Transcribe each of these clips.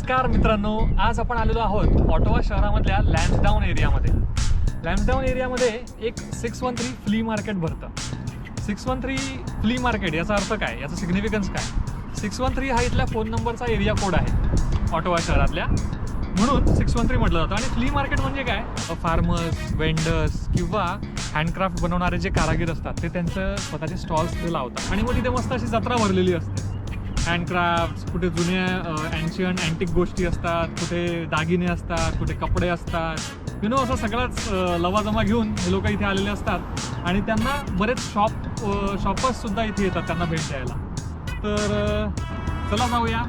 नमस्कार मित्रांनो, आज आपण आलेलो आहोत ऑटोवा शहरामधल्या लॅन्सडाऊन एरियामध्ये. लॅन्सडाऊन एरियामध्ये एक 613 फ्ली मार्केट भरतं. 613 फ्ली मार्केट याचा अर्थ काय, याचा सिग्निफिकन्स काय? 613 हा इथल्या फोन नंबरचा एरिया कोड आहे ऑटोवा शहरातल्या, म्हणून 613 म्हटलं जातं. आणि फ्ली मार्केट म्हणजे काय, फार्मर्स, वेंडर्स किंवा हँडक्राफ्ट बनवणारे जे कारागीर असतात ते त्यांचं स्वतःचे स्टॉल्स तिथे लावतात आणि मग तिथे मस्त अशी जत्रा भरलेली असते. हँडक्राफ्ट, कुठे जुन्या अँशियंट अँटिक गोष्टी असतात, कुठे दागिने असतात, कुठे कपडे असतात, असं सगळाच लवाजमा घेऊन हे लोक इथे आलेले असतात आणि त्यांना बरेच शॉपर्स सुद्धा इथे येतात त्यांना भेट द्यायला. तर चला जाऊया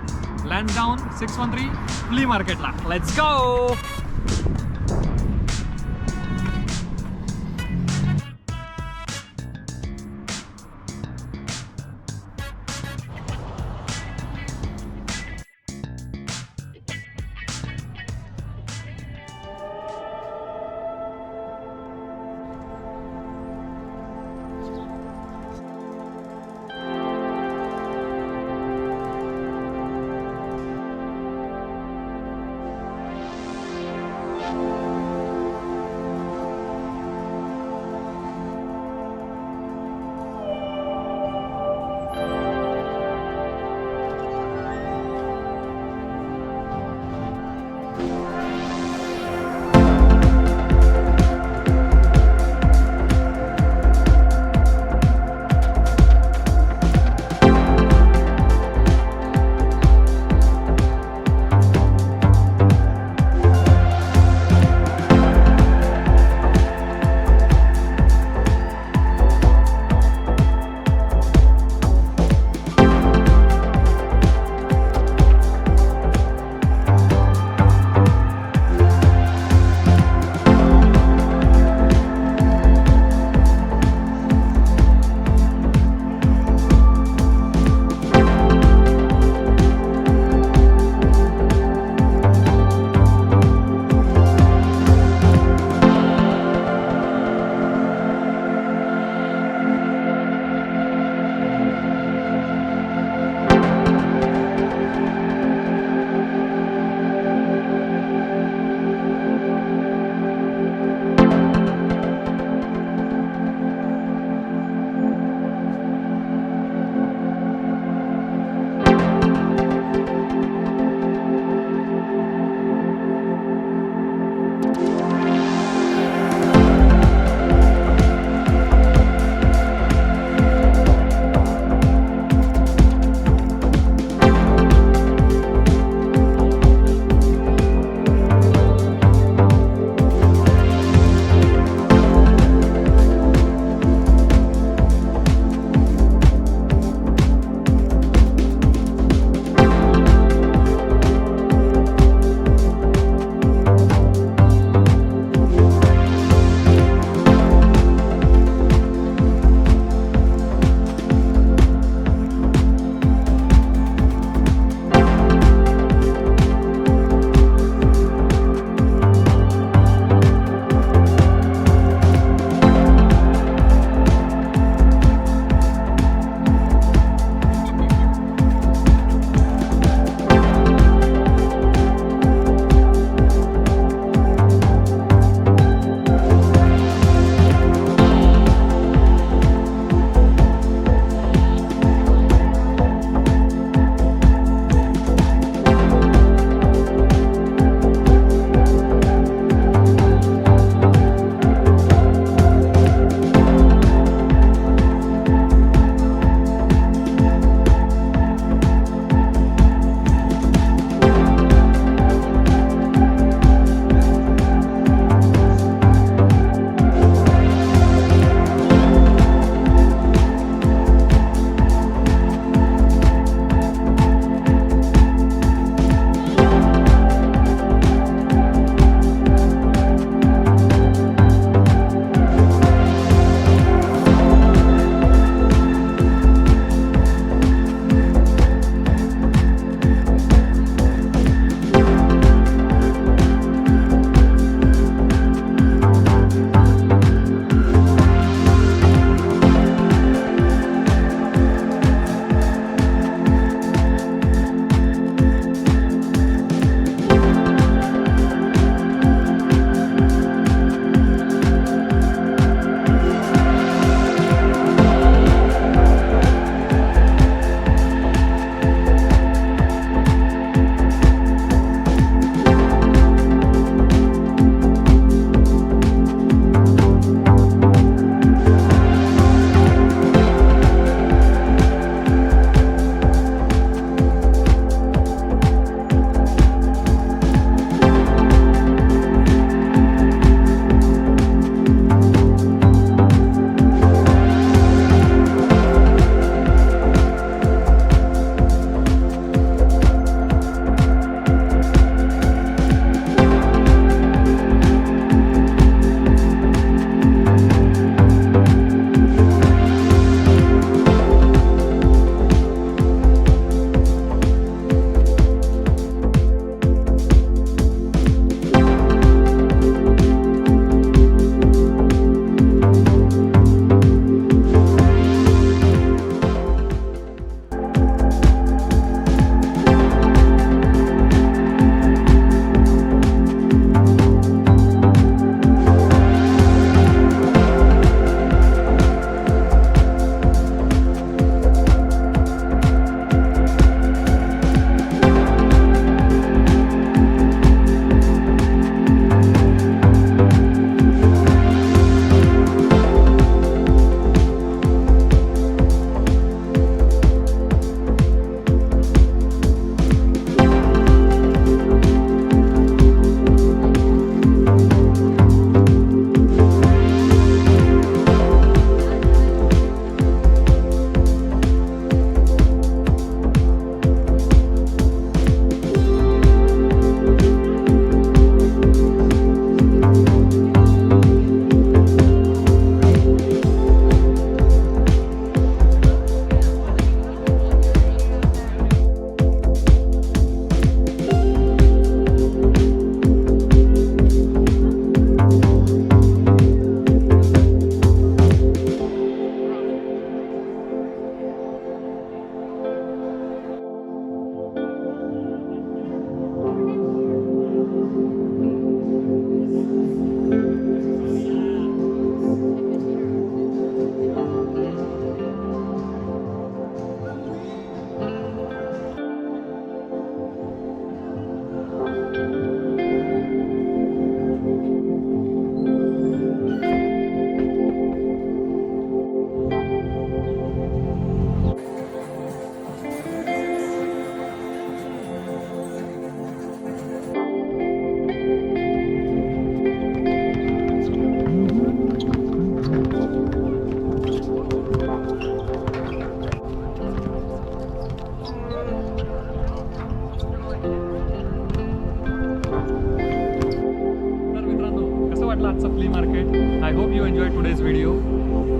लॅन्सडाऊन 613 फ्ली मार्केटला. Let's go.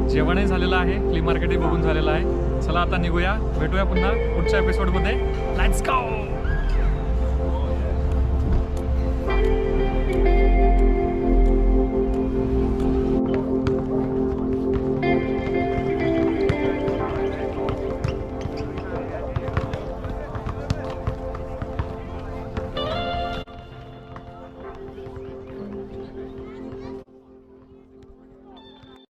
जेवणही झालेलं आहे, फ्ली मार्केटही बघून झालेलं आहे. चला आता निघूया, भेटूया पुन्हा पुढच्या एपिसोडमध्ये. लेट्स गो.